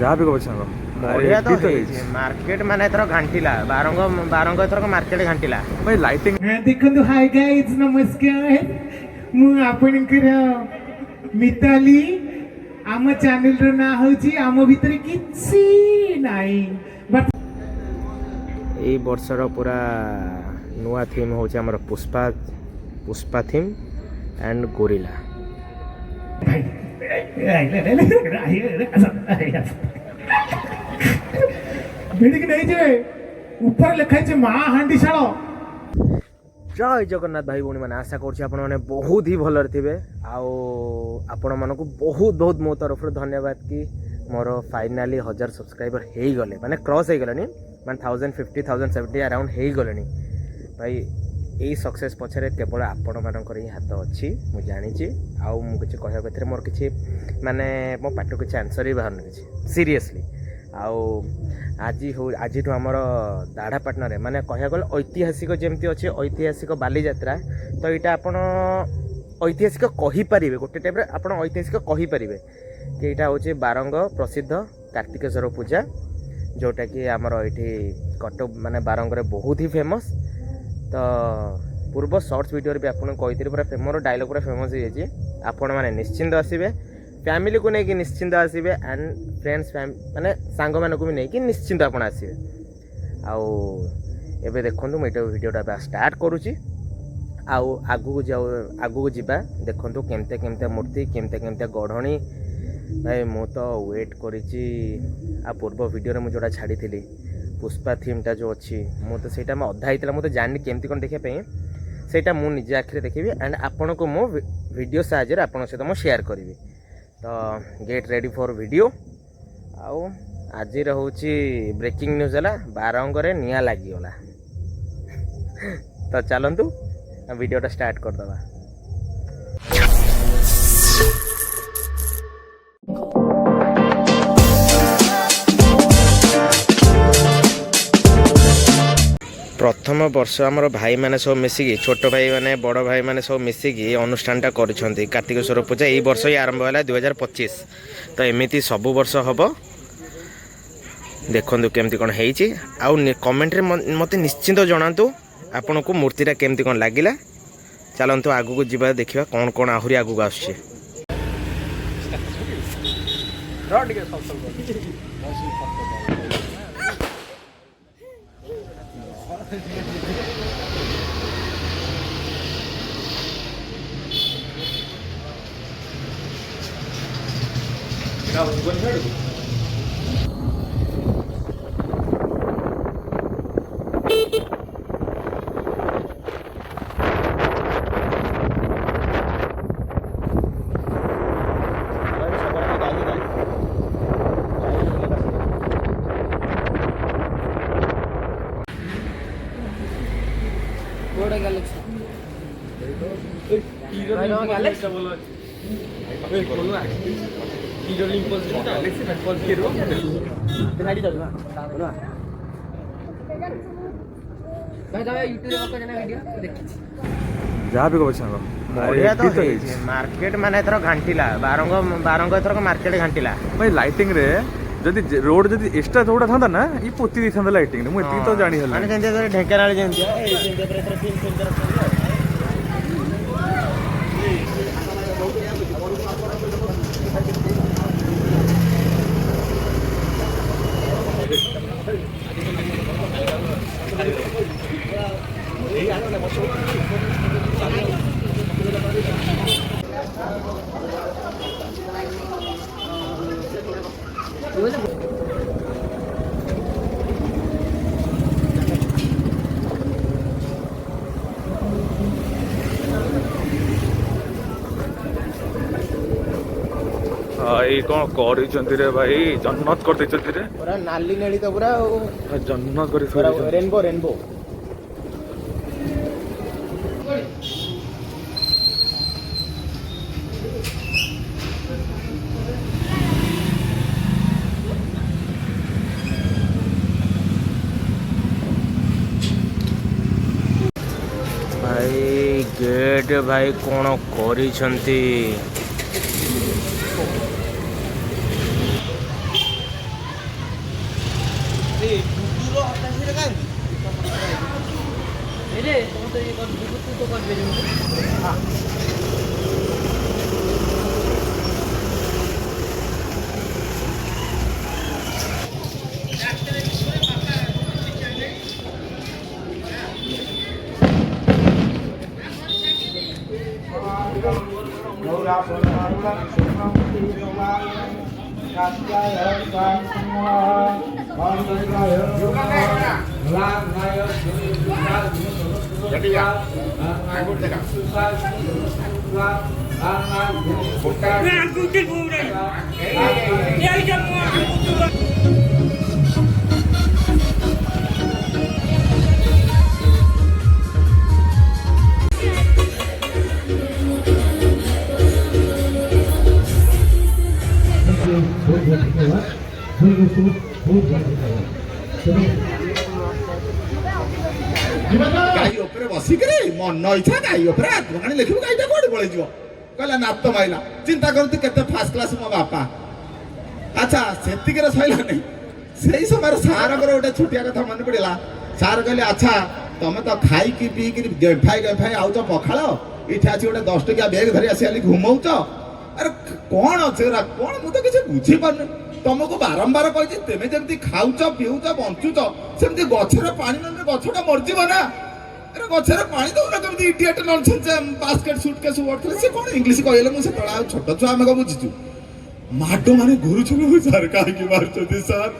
जहाँ भी कहो सांग बढ़िया तो मार्केट माने एथर घांटिला बारंग एथर मार्केट घांटिला भाई लाइटिंग देखो हाय गाइस नमस्कार मु आपनकर मिताली आम चैनल रो ना होची आम भीतर किछि नाही बट ए वर्षर पूरा नुआ थीम होची हमर पुष्पा थीम एंड गोरिल्ला बेडिक नहीं जे ऊपर लिखाई छे मां हांडीशाଳ जय जगन्नाथ भाई भौणी मैंने आशा करुँच आपण मैंने बहुत ही भलर थे आपण मानक बहुत बहुत मो तरफ धन्यवाद कि मोर फाइनाली 1000 सब्सक्राइबर हो गले माने क्रॉस हो गलानी माने 1050 1070 अराउंड हो गले भाई यही सक्सेस पछरे केवल आपण मानकर ही हाथ अच्छी मुझे जानी आउ मुझे कहवा कथि मोर किसी माने मो पाठ किसी आंसर ही बाहर किसी सीरियसली आउ आज आमर दाढ़ा पाटन माने कह गले ऐतिहासिक जमती अच्छे ऐतिहासिक बालीजात्रा तो यहाँ आपण ऐतिहासिक कहीपर गोटे टाइप आप ऐतिहासिक कहीपर कि यहाँ हूँ बारंग प्रसिद्ध कार्तिकेश्वर पूजा जोटा कि आमर ये कटक माने बारंग बहुत ही फेमस तो पूर्व शॉर्ट्स वीडियो भी आपको कही पूरा मोर डायलॉग पूरा फेमस हो जाए आपण मैंने निश्चिंत आसबे फैमिली को लेकिन निश्चिंत आसबे एंड फ्रेंड्स माने सांग मान को भी नहीं निश्चिंत आप आसबे आउ देखो मुझे वीडियोटा स्टार्ट करुच्ची आगू आगू जावा देखो केमते केमते मूर्ति केमते केमते गढ़णी भाई मु तो वेट करी पूर्व वीडियो में जोड़ा छाड़ी पुष्पा थीमटा जो अच्छी मुझे तो अधा होता मुझे जानी केमती कौन देखापी सेटा मु निजे आखिरे देखी एंड आपण को मो वीडियो साहाय्य आपण सहित मुझे शेयर करी तो गेट रेडी फॉर वीडियो आउ आज हूँ ब्रेकिंग न्यूज है बारंगे निआ लगिगला तो चलतु वीडियोटा स्टार्ट करदे प्रथम वर्ष आमर भाई मैंने सब मिसिकी छोट भाई मैंने बड़ भाई मैंने सब मिसिकी अनुष्ठानटा करिसेंती कार्तिकेश्वर पूजा यही वर्ष ही आरंभ है 2025 तो एमती सब वर्ष हम देखु केमती कौन होती आउ कमेंट मत निश्चिंत जनातु आपन को मूर्तिटा केमती कौन लगिला चलतु आगू को जीवा देखा कौन कौन आहरी आगू आसुचे जहाँ भी कहो सांग बढ़िया तो मार्केट माने एथर घांटिला बारंग एथर मार्केट घांटिला भाई लाइटिंग रे जदि रोड जदि एक्स्ट्रा रोड था ना ये पोती दी था लाइटिंग रे मुझे तो जानी हल माने जेंते ढेंकानाल जेंते जेंते पर एथर तीन सुंदर भाई कौन कर भाई जन्नत कर रे पूरा नाली नेली तो पूरा जन्नत कर रेनबो रेनबो भाई गेट भाई कौन करिसंती ଗାଈ ଉପରେ ବସିକିରି ମନ ଇଚ୍ଛା ଗାଈ ଉପରେ ଆତ୍ମକାଣୀ ଲେଖିବୁ ଗାଈଟା କୋଉଠି ପଳେଇଯିବ କହିଲା ନାତ ମାଇଲା ଚିନ୍ତା କରନ୍ତୁ କେତେ ଫାର୍ଷ୍ଟ କ୍ଲାସ ମୋ ବାପା ଆଚ୍ଛା ସେତିକିରେ ସଇଲାନି ସେଇ ସମୟରେ ସାରଙ୍କର ଗୋଟେ ଛୋଟିଆ କଥା ମନେ ପଡ଼ିଲା ସାର୍ କହିଲେ ଆଚ୍ଛା ତମେ ତ ଖାଇକି ପିଇକିରି ଗେଫାଇ ଆଉଛ ପଖାଳ ଏଇଠି ଆସି ଗୋଟେ 10 ଟଙ୍କିଆ ବେଗ ଧରି ଆସି ଖାଲି ଘୁମଉଛ ଆରେ କଣ ଅଛି ଏରା କଣ ମୁଁ ତ କିଛି ବୁଝିପାରୁନି ତମକୁ ବାରମ୍ବାର କହିଛି ତେମେ ଯେମିତି ଖାଉଛ ପିଉଛ ବଞ୍ଚୁଛ ସେମିତି ଗଛରେ ପାଣି ନଦେଲେ ଗଛଟା ମରିଯିବ ନା ଆରେ ଗଛରେ ପାଣି ଦଉନା କେମିତି idiot nonsense basket suitcase word ସେ କଣ ଇଂଲିଶ କହିଲେ ମୁଁ ସେତେବେଳେ ଆଉ ଛୋଟ ଛୁଆ ଆମେ କଣ ବୁଝିଛୁ ମାଡ ମାନେ ଘୁରୁଛୁ ସାର୍ କାହିଁକି ମାରୁଛନ୍ତି ସାର୍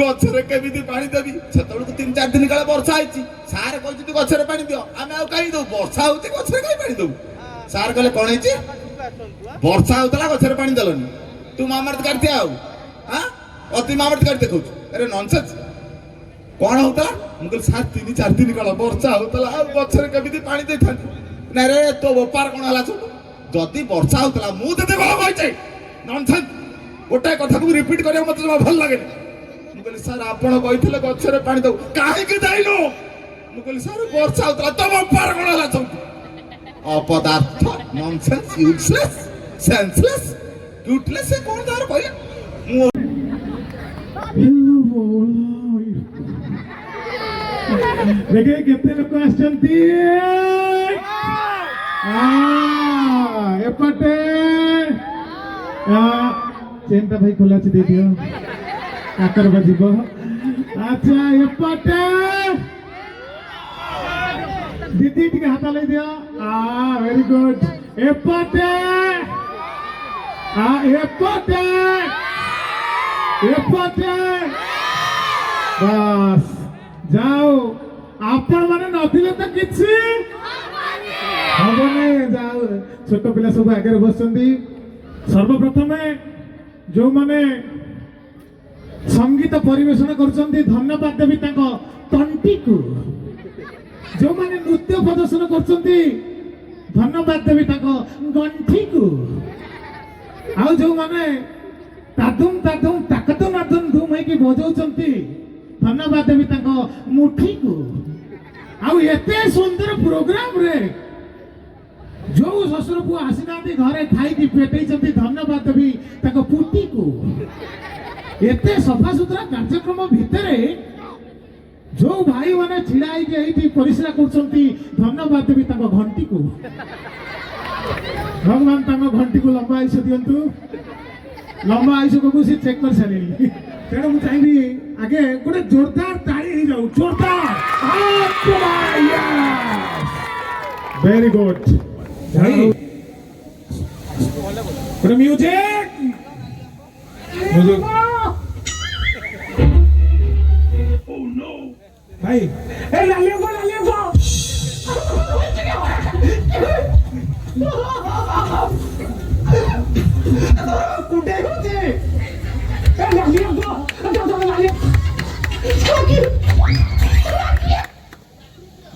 ଗଛରେ କେମିତି ପାଣି ଦେବି ସେତେବେଳକୁ 3-4 ଦିନ କାଳେ ବର୍ଷା ହେଇଛି ସାର୍ କହିଛନ୍ତି ଗଛରେ ପାଣି ଦିଅ ଆମେ ଆଉ କାହିଁ ଦବୁ ବର୍ଷା ହଉଛି ଗଛରେ କାହିଁ ପାଣି ଦବୁ ସାର୍ କହିଲେ କଣ ହେଇଛି ବର୍ଷା ହଉଥିଲା ଗଛରେ ପାଣି ଦେଲନି ତୁ ମାମର୍ଥ କାଢିଥିଆ ଆଉ ଅତି ମାମର୍ଥ କାଢି ଦେଖାଉଛୁ ଆରେ ନନସେନ୍ସ କଣ ହଉଥିଲା ମୁଁ କହିଲି ସାର୍ 3-4 ଦିନ କାଳ ବର୍ଷା ହଉଥିଲା ଆଉ ଗଛରେ କେମିତି ପାଣି ଦେଇଥାନ୍ତି ନା ରେ ତୋ ବେପାର କଣ ହେଲା ସବୁ ଯଦି ବର୍ଷା ହଉଥିଲା ମୁଁ ତତେ କଣ କହିଛି ନନସେନ୍ସ ଗୋଟାଏ କଥାକୁ ରିପିଟ୍ କରିବାକୁ ମତେ ଜମା ଭଲ ଲାଗେନି ମୁଁ କହିଲି ସାର୍ ଆପଣ କହିଥିଲେ ଗଛରେ ପାଣି ଦଉ କାହିଁକି ଦେଇନୁ ମୁଁ କହିଲି ସାର୍ ବର୍ଷା ହଉଥିଲା ତୋ ବେପାର କଣ ହେଲା ସବୁ ଅପଦାର୍ଥ ନନସେନ୍ସ ୟୁଜଲେସ୍ ସେନ୍ସଲେସ୍ କ୍ୟୁଟଲେସ୍ ସେ କଣ ତାର କହିଲେ ମୁଁ ଦେଖେ କେତେ ଲୋକ ଆସିଛନ୍ତି ଏପଟେ ଚେନ୍ଟା ଭାଇ ଖୋଲା ଅଛି ଦେଇଦିଅ କାକର ବାଜିବ ଆଚ୍ଛା ଏପଟେ ଦିଦି ଟିକେ ହାତ ଲଇ ଦିଅ ଭେରି ଗୁଡ୍ ଏପଟେ ଏପଟେ ଏପଟେ ବାସ୍ ଯାও ଆପଣ ମାନେ ନଥିଲେ ତ କିଛି ହବନି ଯାও ଛୋଟ ପିଲା ସବୁ ଆଗରେ ବସିଛନ୍ତି ସର୍ବପ୍ରଥମେ ଯୋଉମାନେ संगीत परिवेशन करछन्ती धन्यवाद देवी तांको तंटीकु जोमाने नृत्य प्रदर्शन करछन्ती धन्यवाद देवी तांको गंठीकु आ जो माने तादुम तादुम ताकतो नादुम धूम हेकी बजाउछन्ती धन्यवाद देवी तांको मुठीकु आ एते सुंदर प्रोग्राम रे जो ससुर पु आसीनांती घरे खाई की पेटैछन्ती धन्यवाद देवी तांको पुटीकु एते सफा सुतरा कार्यक्रम भितर जो भाई माने छिड़ा होती परिश्रा करछन्ती धन्यवाद देवी तांको घंटी को भगवान तांको घंटी को लंबा आयुष दियंतु लंबा आयुष को से चेक कर सारी तेणु मु चाहिए आगे गोटे जोरदार ताली हो जाऊ जोरदार वेरी गुड भाई गोटे म्यूजिक म्यूजिक भाई ए लालियो को कुटे होते ए लालियो को लालियो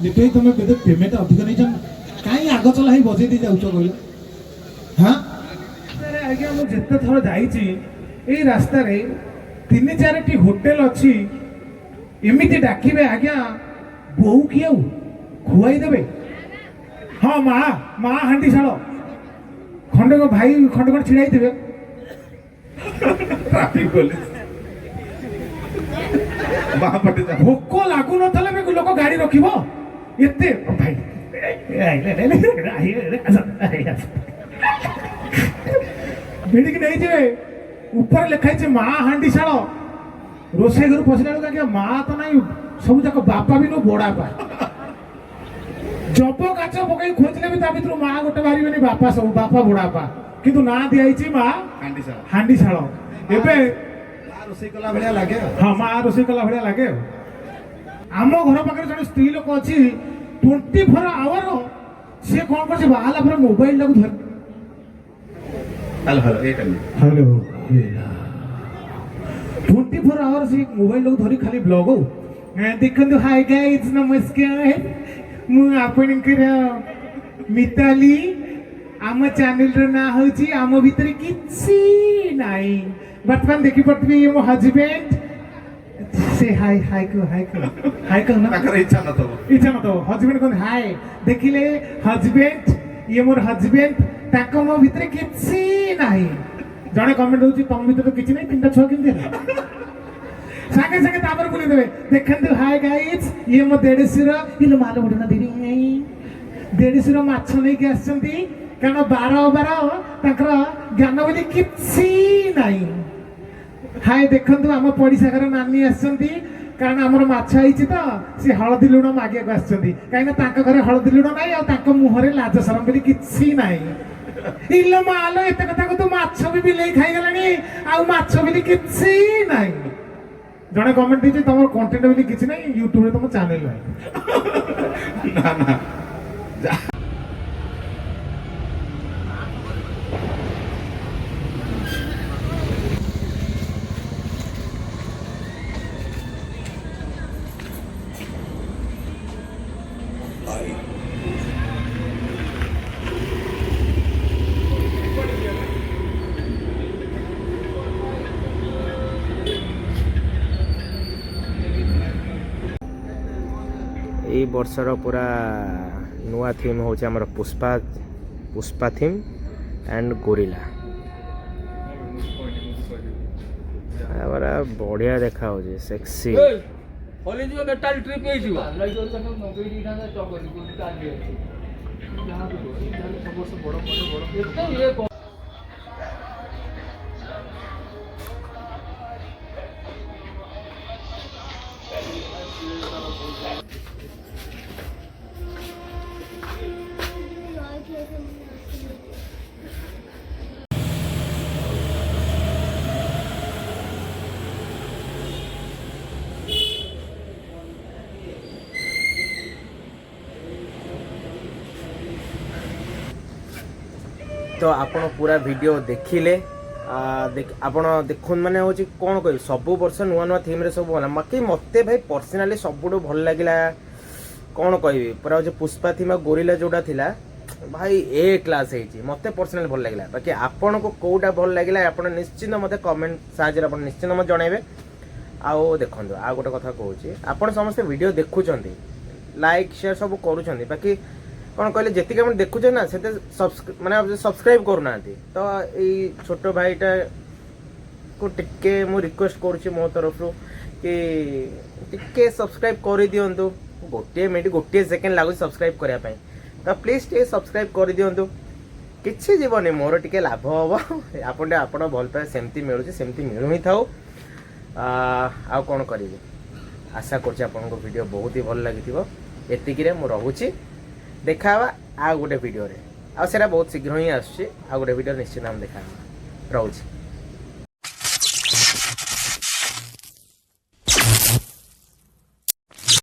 नितई तुम केते पेमेंट अधिक नहीं जान काई आगो चला ही बजे दे जाउछो कहला हां अरे आज्ञा मु जत्ते थोर जाईची ए रास्ता रे 3-4टी होटल अछि एमिति डाकिबे आज्ञा बहु कियौ खुआई देबे हाँ माँ हांडी शाल खंडे को भाई खंडे खंड छिड़ाई देबे ट्रैफिक पुलिस भोक लागु नथले बे लोक गाड़ी रखिबो एते भाई ଭିଡ଼ିକି ନେଇଯିବେ ଉପରେ ଲେଖା ହେଇଛି ମା ହାଣ୍ଡିଶାଳ ରୋଷେଇ ଘରୁ ପଶିଲା ବେଳକୁ ଆଜ୍ଞା ମା ତ ନାହିଁ ସବୁ ଯାକ ବାପା ବି ନୁ ବଡ଼ାପା ଜବ କାଚ ପକେଇ ଖୋଜିଲେ ବି ତା ଭିତରୁ ମା ଗୋଟେ ବାହାରିବେନି ବାପା ସବୁ ବାପା ବଡ଼ାପା କିନ୍ତୁ ନାଁ ଦିଆହେଇଛି ମା ହାଣ୍ଡିଶାଳ ଏବେ ରୋଷେଇ କଲା ଭଳିଆ ଲାଗେ ହଁ ମା ରୋଷେଇ କଲା ଭଳିଆ ଲାଗେ ଆଉ ଆମ ଘର ପାଖରେ ଜଣେ ସ୍ତ୍ରୀ ଲୋକ ଅଛି 24 ଆୱାର ସିଏ କ'ଣ କରୁଛି ବାହାରିଲା ପରେ ମୋବାଇଲଟାକୁ ଧରି ହ୍ୟାଲୋ ହ୍ୟାଲୋ ଏଇଟା ହ୍ୟାଲୋ 24 ଆୱାର ସେ ମୋବାଇଲଟାକୁ ଧରି ଖାଲି ବ୍ଲଗ ଦେଖନ୍ତୁ ହାଇ ଗାଇଜ୍ ନମସ୍କାର ମୁଁ ଆପଣଙ୍କର ମିତାଲି ଆମ ଚ୍ୟାନେଲର ନାଁ ହେଉଛି ଆମ ଭିତରେ କିଛି ନାହିଁ ବର୍ତ୍ତମାନ ଦେଖିପାରୁଥିବେ ଇଏ ମୋ ହଜବେଣ୍ଡ ସେ ହାଇ ହାଇ କହ ନା ତାଙ୍କର ଇଚ୍ଛା ନଥିବ ହଜବେଣ୍ଡ କହନ୍ତି ହାଇ ଦେଖିଲେ ହଜବେଣ୍ଡ ଇଏ ମୋର ହଜବେଣ୍ଡ ତାଙ୍କ ମୋ ଭିତରେ କିଛି ନାହିଁ ଜଣେ କମେଣ୍ଟ ହଉଛି ତମ ଭିତରେ କିଛି ନାହିଁ 3ଟା ଛୁଆ କେମିତି ହେଲା ସାଙ୍ଗେ ସାଙ୍ଗେ ତାପରେ ବୁଲେଇ ଦେବେ ଦେଖନ୍ତୁ ହାଇ ଗାଇଜ୍ ଇଏ ମୋ ଦେଢ଼ଶୁର ଇଲୋ ମାଲ ଉଠୁନା ଦିଦି ଦେଢ଼ଶୁର ମାଛ ନେଇକି ଆସିଛନ୍ତି କାରଣ ବାର ତାଙ୍କର ଜ୍ଞାନ ବୋଲି କିଛି ନାହିଁ ହାଇ ଦେଖନ୍ତୁ ଆମ ପଡ଼ିଶା ଘର ନାନୀ ଆସିଛନ୍ତି କାରଣ ଆମର ମାଛ ହେଇଛି ତ ସେ ହଳଦୀ ଲୁଣ ମାଗିବାକୁ ଆସିଛନ୍ତି କାହିଁକିନା ତାଙ୍କ ଘରେ ହଳଦୀ ଲୁଣ ନାହିଁ ଆଉ ତାଙ୍କ ମୁହଁରେ ଲାଜ ସରମ ବୋଲି କିଛି ନାହିଁ ଇଲୋ ମାଲ ଏତେ କଥାକୁ ତୁ ମାଛ ବି ବିଲେଇ ଖାଇଗଲାଣି ଆଉ ମାଛ ବୋଲି କିଛି ନାହିଁ ଜଣେ କମେଣ୍ଟ ଦେଇଛି ତମର କଣ୍ଟେଣ୍ଟ ବୋଲି କିଛି ନାହିଁ ୟୁଟ୍ୟୁବରେ ତମ ଚ୍ୟାନେଲ ନାହିଁ ନା ନା এই ବର୍ଷର ପୁରା ନୂଆ ଥିମ୍ ହେଉଛି ଆମର ପୁଷ୍ପା ଥିମ୍ ଆଣ୍ଡ ଗୋରିଲା ପୁରା ବଢ଼ିଆ ଦେଖାହେଉଛି ସେକ୍ସି तो आपण पूरा वीडियो देखिले आपण देखुन माने होची कोन कहि सब वर्ष नुआ नुआ थीम रे सब भला मके मते भाई पर्सनली सबुडो भल लागिला कोन कहिबी पूरा होची पुष्पा थीम गोरिल्ला जोडा थिला भाई ए क्लास हेची मते पर्सनली भल लागिला बाकी आपण को कोडा भल लागिला आपण निश्चित मते कमेंट साहाଯ୍य आपण निश्चित मते जणाइबे आउ देखंदो आ गोटे कथा कहूची आपण समस्त वीडियो देखुचंती लाइक शेयर सब करूचंती बाकी कौन कहले जी आम देखुचे ना से माने सब्सक्राइब करना तो यही छोट भाईटा को टिके मु रिक्वेस्ट करुच्ची मो तरफ कि टिके सब्सक्राइब कर दिंतु गोटे मिनट गोटे सेकेंड लगुच सब्सक्राइब करने तो प्लीज टे सब्सक्राइब कर दिंतु किसी जीवन मोर टिके लाभ हम आपन भल पाए सेमती मिलूँ सेमती मिलू ही था आ कौन करी आशा कर वीडियो बहुत ही भल लगी एतिक मु रोची देखा आ गोटे वीडियो रे आ सेरा बहुत शीघ्र ही आसुची आ गोटे वीडियो निश्चित हम देखा रोची।